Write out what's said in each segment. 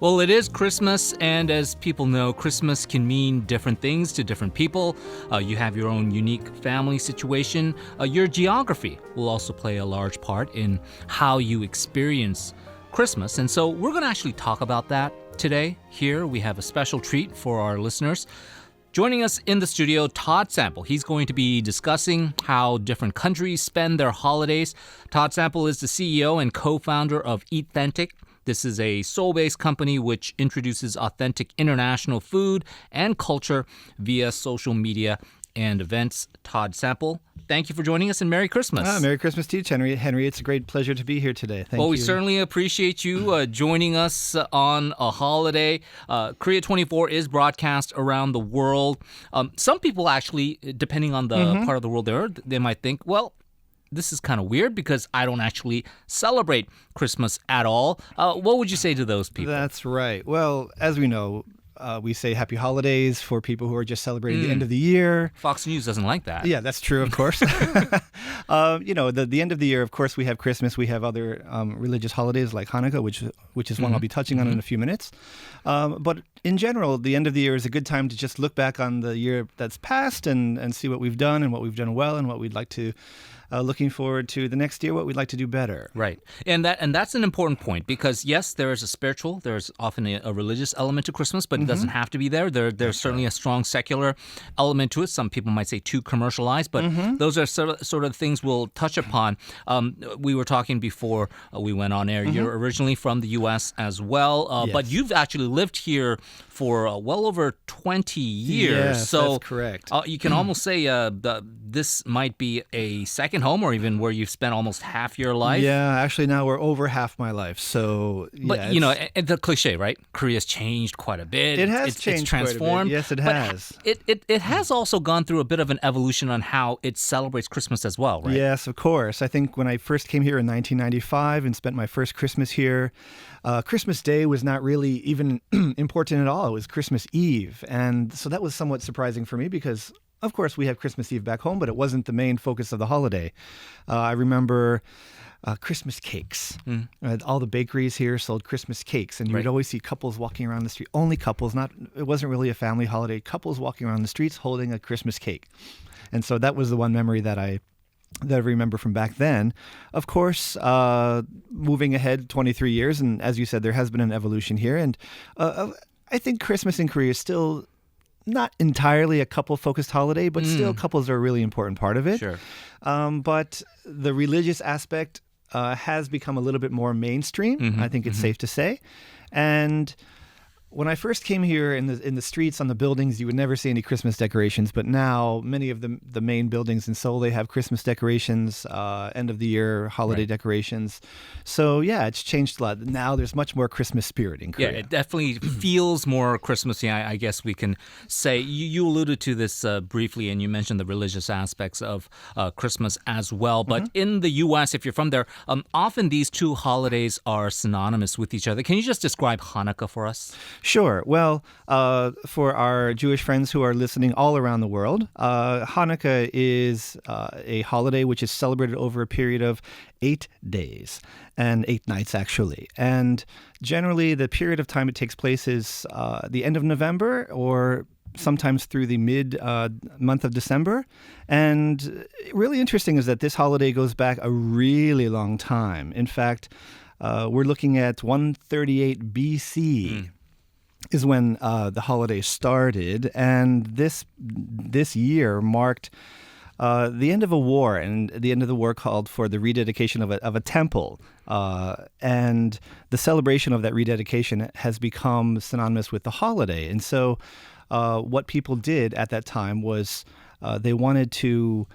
Well, it is Christmas, and as people know, Christmas can mean different things to different people. You have your own unique family situation. Your geography will also play a large part in how you experience Christmas. And so we're going to actually talk about that today. Here we have a special treat for our listeners. Joining us in the studio, Todd Sample. He's going to be discussing how different countries spend their holidays. Todd Sample is the CEO and co-founder of Eathentic. This is a Seoul-based company which introduces authentic international food and culture via social media and events. Todd Sample, thank you for joining us, and Merry Christmas. Merry Christmas to you, Henry. It's a great pleasure to be here today. Thank you. Well, we certainly appreciate you joining us on a holiday. KOREA24 is broadcast around the world. Some people actually, depending on the part of the world they might think, well, this is kind of weird because I don't actually celebrate Christmas at all. What would you say to those people? That's right. Well, as we know, we say happy holidays for people who are just celebrating the end of the year. Fox News doesn't like that. Yeah, that's true, of course. The end of the year, of course, we have Christmas. We have other religious holidays like Hanukkah, which is one I'll be touching on in a few minutes. But in general, the end of the year is a good time to just look back on the year that's passed and see what we've done and what we've done well and what we'd like to looking forward to the next year, what we'd like to do better. Right. And that's an important point because, yes, there is a spiritual, there's often a religious element to Christmas, but it doesn't have to be there. There's certainly a strong secular element to it. Some people might say too commercialized, but those are sort of things we'll touch upon. We were talking before we went on air. You're originally from the U.S. as well, Yes. but you've actually lived here for well over 20 years. Yes, so that's correct. You can almost say this might be a second home, or even where you've spent almost half your life. Yeah, actually now we're over half my life. So, But, you know, the cliche, right? Korea's changed quite a bit. It has changed it's transformed. quite a bit. Yes, it has. But it has also gone through a bit of an evolution on how it celebrates Christmas as well, right? Yes, of course. I think when I first came here in 1995 and spent my first Christmas here, Christmas Day was not really even important at all. It was Christmas Eve. And so that was somewhat surprising for me because, of course, we have Christmas Eve back home, but it wasn't the main focus of the holiday. I remember Christmas cakes. All the bakeries here sold Christmas cakes, and you would always see couples walking around the street. Only couples, it wasn't really a family holiday. Couples walking around the streets holding a Christmas cake. And so that was the one memory that I remember from back then. Of course, moving ahead 23 years, and as you said, there has been an evolution here. And I think Christmas in Korea is still not entirely a couple-focused holiday, but still couples are a really important part of it. Sure. But the religious aspect has become a little bit more mainstream, I think it's safe to say. And when I first came here in the streets, on the buildings, you would never see any Christmas decorations. But now, many of the main buildings in Seoul, they have Christmas decorations, end of the year holiday decorations. So yeah, it's changed a lot. Now there's much more Christmas spirit in Korea. Yeah, it definitely feels more Christmassy, I guess we can say. You alluded to this briefly, and you mentioned the religious aspects of Christmas as well. But in the U.S., if you're from there, often these two holidays are synonymous with each other. Can you just describe Hanukkah for us? Sure. Well, for our Jewish friends who are listening all around the world, Hanukkah is a holiday which is celebrated over a period of 8 days and 8 nights, actually. And generally, the period of time it takes place is the end of November or sometimes through the mid-month of December. And really interesting is that this holiday goes back a really long time. In fact, we're looking at 138 BC. Is when the holiday started, and this year marked the end of a war, and the end of the war called for the rededication of a temple, and the celebration of that rededication has become synonymous with the holiday. And so, what people did at that time was they wanted to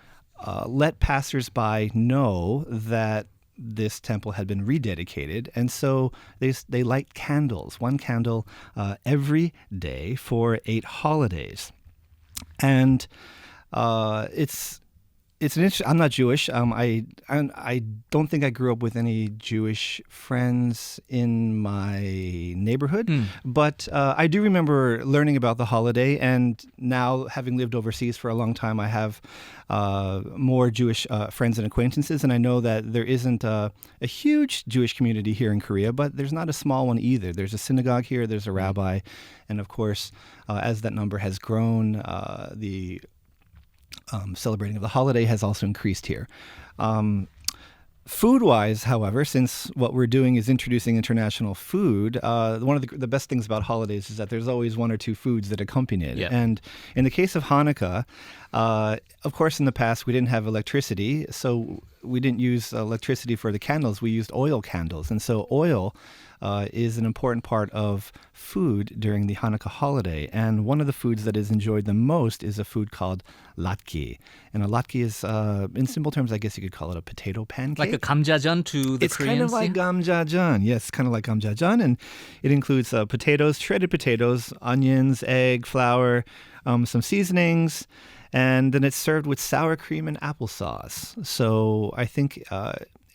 let passersby know that this temple had been rededicated, and so they light candles, one candle every day for 8 holidays. And it's It's an interesting. I'm not Jewish. I don't think I grew up with any Jewish friends in my neighborhood, but I do remember learning about the holiday. And now, having lived overseas for a long time, I have more Jewish friends and acquaintances. And I know that there isn't a huge Jewish community here in Korea, but there's not a small one either. There's a synagogue here. There's a rabbi, and of course, as that number has grown, the celebrating of the holiday has also increased here. Food-wise, however, since what we're doing is introducing international food, one of the best things about holidays is that there's always one or two foods that accompany it. Yeah. And in the case of Hanukkah, of course, in the past, we didn't have electricity, so we didn't use electricity for the candles. We used oil candles. And so oil is an important part of food during the Hanukkah holiday. And one of the foods that is enjoyed the most is a food called Latke. And a Latke is, in simple terms, I guess you could call it a potato pancake. Like a 감자전 to the It's Koreans? kind of like gamjajan. Yes, kind of like gamjajan. And it includes potatoes, shredded potatoes, onions, egg, flour, some seasonings. And then it's served with sour cream and applesauce. So I think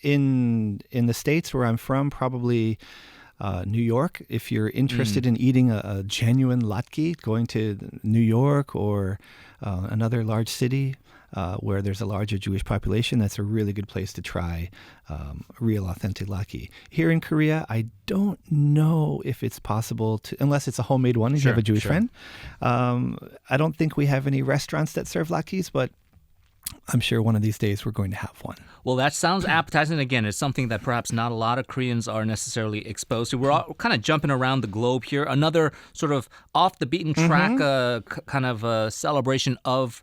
in the States where I'm from, probably New York, if you're interested in eating a genuine latke, going to New York or another large city where there's a larger Jewish population, that's a really good place to try real authentic latke. Here in Korea, I don't know if it's possible to, unless it's a homemade one, if you have a Jewish friend. I don't think we have any restaurants that serve latkes, but I'm sure one of these days we're going to have one. Well, that sounds appetizing. Again, it's something that perhaps not a lot of Koreans are necessarily exposed to. We're all kind of jumping around the globe here. Another sort of off the beaten track kind of celebration of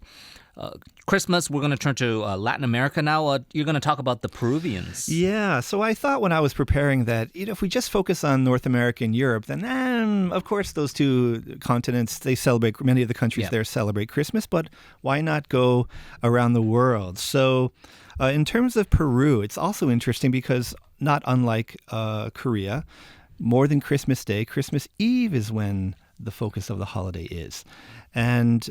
Christmas. We're going to turn to Latin America now. You're going to talk about the Peruvians. Yeah, so I thought when I was preparing that, if we just focus on North America and Europe, then of course those two continents, they celebrate, many of the countries there celebrate Christmas, but why not go around the world? So in terms of Peru, it's also interesting because not unlike Korea, more than Christmas Day, Christmas Eve is when the focus of the holiday is. And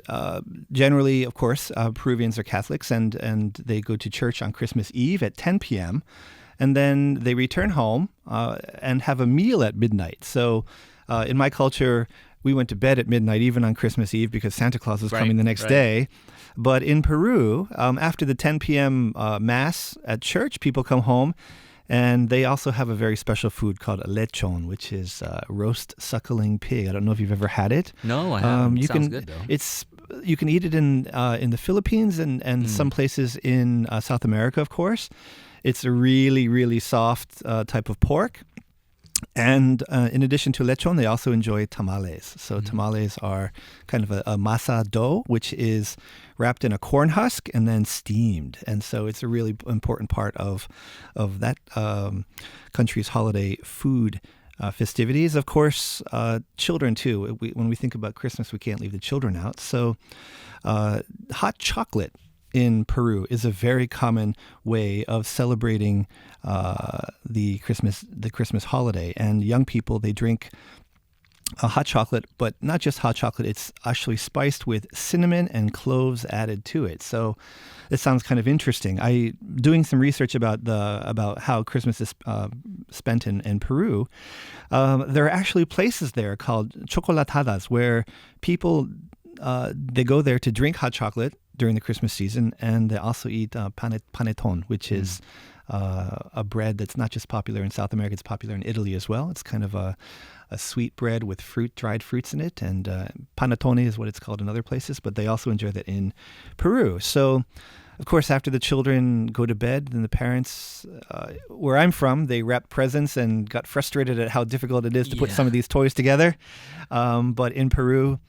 generally, of course, Peruvians are Catholics, and they go to church on Christmas Eve at 10 p.m., and then they return home and have a meal at midnight. So in my culture, we went to bed at midnight, even on Christmas Eve, because Santa Claus was coming the next day. But in Peru, after the 10 p.m. Mass at church, people come home, and they also have a very special food called lechon, which is roast suckling pig. I don't know if you've ever had it. No, I haven't. Sounds good, though. You can eat it in the Philippines and some places in South America, of course. It's a really, really soft type of pork. And in addition to lechon, they also enjoy tamales. So tamales are kind of a masa dough, which is wrapped in a corn husk and then steamed. And so it's a really important part of that country's holiday food festivities. Of course, children too. When we think about Christmas, we can't leave the children out. So hot chocolate in Peru is a very common way of celebrating the Christmas holiday. And young people, they drink hot chocolate, but not just hot chocolate. It's actually spiced with cinnamon and cloves added to it. So it sounds kind of interesting. Doing some research about how Christmas is spent in Peru. There are actually places there called chocolatadas where people they go there to drink hot chocolate during the Christmas season, and they also eat panettone, which is a bread that's not just popular in South America, it's popular in Italy as well. It's kind of a sweet bread with dried fruits in it, and panettone is what it's called in other places, but they also enjoy that in Peru. So, of course, after the children go to bed, then the parents, where I'm from, they wrap presents and got frustrated at how difficult it is to put some of these toys together. But in Peru,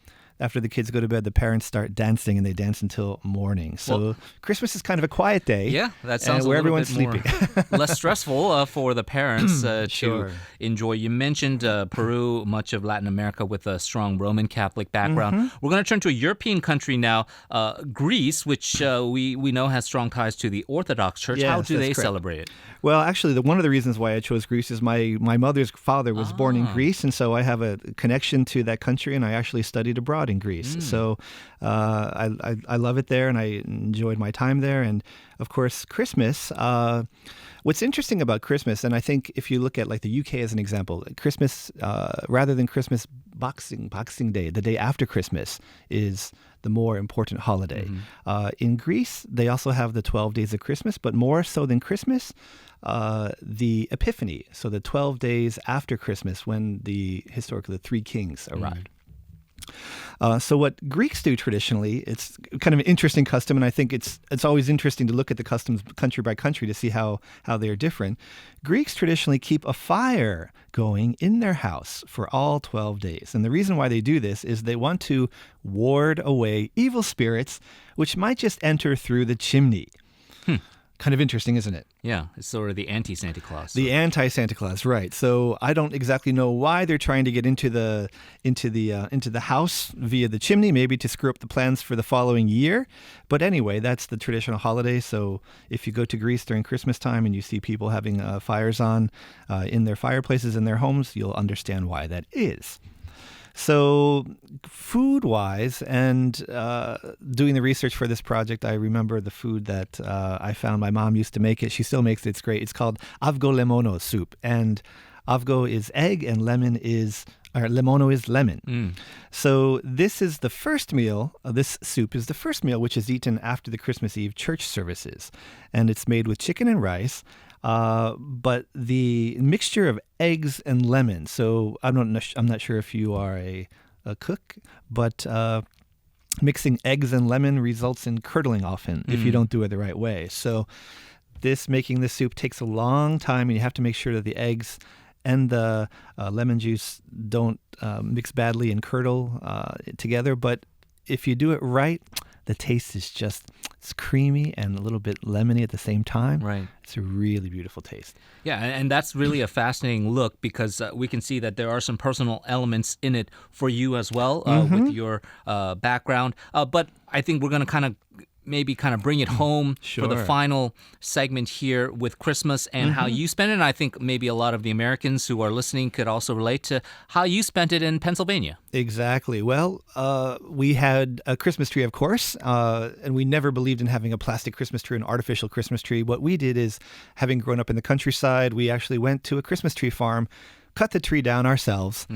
after the kids go to bed, the parents start dancing, and they dance until morning. So Christmas is kind of a quiet day. Yeah, that sounds where a little everyone's bit sleeping. more less stressful for the parents Sure. to enjoy. You mentioned Peru, much of Latin America with a strong Roman Catholic background. We're going to turn to a European country now, Greece, which we know has strong ties to the Orthodox Church. Yes, How do they that's correct. celebrate it? Well, actually, one of the reasons why I chose Greece is my mother's father was born in Greece, and so I have a connection to that country, and I actually studied abroad out in Greece. So I love it there, and I enjoyed my time there. And of course, Christmas. What's interesting about Christmas, and I think if you look at like the UK as an example, Christmas, rather than Christmas Boxing Day, the day after Christmas is the more important holiday. In Greece, they also have the 12 days of Christmas, but more so than Christmas, the Epiphany, so the 12 days after Christmas when historically the three kings arrived. So what Greeks do traditionally, it's kind of an interesting custom, and I think it's always interesting to look at the customs country by country to see how they're different. Greeks traditionally keep a fire going in their house for all 12 days. And the reason why they do this is they want to ward away evil spirits, which might just enter through the chimney. Kind of interesting, isn't it? Yeah, it's sort of the anti-Santa Claus. The anti-Santa Claus, right. So I don't exactly know why they're trying to get into the house via the chimney, maybe to screw up the plans for the following year. But anyway, that's the traditional holiday. So if you go to Greece during Christmas time and you see people having fires on in their fireplaces in their homes, you'll understand why that is. So food-wise, and doing the research for this project, I remember the food that I found. My mom used to make it. She still makes it. It's great. It's called avgo lemono soup. And avgo is egg and lemono is lemon. So this is the first meal. This soup is the first meal which is eaten after the Christmas Eve church services. And it's made with chicken and rice. But the mixture of eggs and lemon. So I'm not sure if you are a cook, but mixing eggs and lemon results in curdling often if you don't do it the right way. So making this soup takes a long time, and you have to make sure that the eggs and the lemon juice don't mix badly and curdle together. But if you do it right, the taste is it's creamy and a little bit lemony at the same time. Right. It's a really beautiful taste. Yeah, and that's really a fascinating look, because we can see that there are some personal elements in it for you as well with your background. But I think we're going to maybe bring it home for the final segment here with Christmas and how you spend it. And I think maybe a lot of the Americans who are listening could also relate to how you spent it in Pennsylvania. Exactly. Well, we had a Christmas tree, of course, and we never believed in having a plastic Christmas tree, an artificial Christmas tree. What we did is, having grown up in the countryside, we actually went to a Christmas tree farm, cut the tree down ourselves,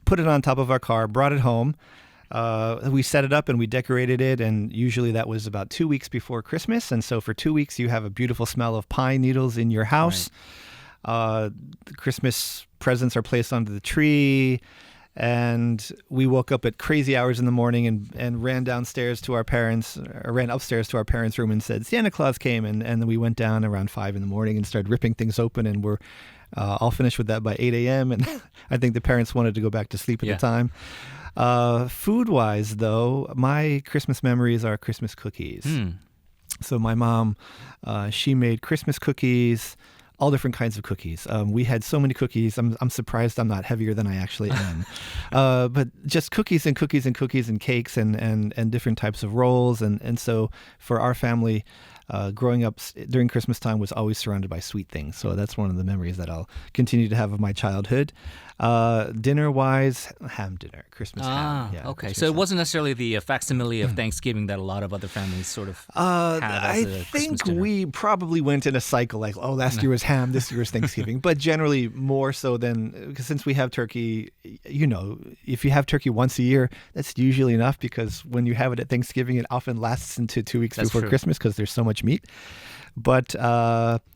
put it on top of our car, brought it home. We set it up and we decorated it, and usually that was about 2 weeks before Christmas. And so for 2 weeks, you have a beautiful smell of pine needles in your house. Right. The Christmas presents are placed under the tree, and we woke up at crazy hours in the morning and ran upstairs to our parents' room and said, Santa Claus came. And then we went down around 5 in the morning and started ripping things open, and we're all finished with that by 8 a.m. And I think the parents wanted to go back to sleep at the time. Food-wise, though, my Christmas memories are Christmas cookies. So my mom, she made Christmas cookies, all different kinds of cookies. We had so many cookies. I'm surprised I'm not heavier than I actually am. But just cookies and cookies and cookies and cakes and different types of rolls. And so for our family, growing up during Christmas time was always surrounded by sweet things. So that's one of the memories that I'll continue to have of my childhood. Dinner-wise, ham dinner, Christmas ham. Yeah, okay. Christmas So it ham. wasn't necessarily the facsimile of Thanksgiving that a lot of other families sort of have as a Christmas think dinner. we probably went in a cycle like, last year was ham, this year was Thanksgiving. But generally more so because since we have turkey, if you have turkey once a year, that's usually enough, because when you have it at Thanksgiving, it often lasts into 2 weeks before Christmas because there's so much meat. But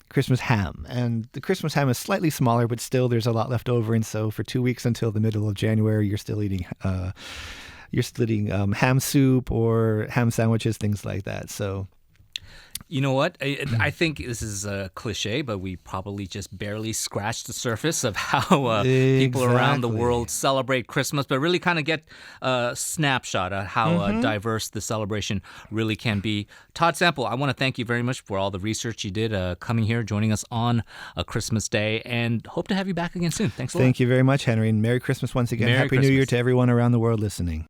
Christmas ham, and the Christmas ham is slightly smaller, but still there's a lot left over. And so for 2 weeks until the middle of January, you're still eating ham soup or ham sandwiches, things like that. So You know what? I think this is a cliche, but we probably just barely scratched the surface of how people around the world celebrate Christmas, but really kind of get a snapshot of how diverse the celebration really can be. Todd Sample, I want to thank you very much for all the research you did coming here, joining us on a Christmas Day, and hope to have you back again soon. Thanks a lot. Thank you very much, Henry, and Merry Christmas once again. Merry Happy Christmas. New Year to everyone around the world listening.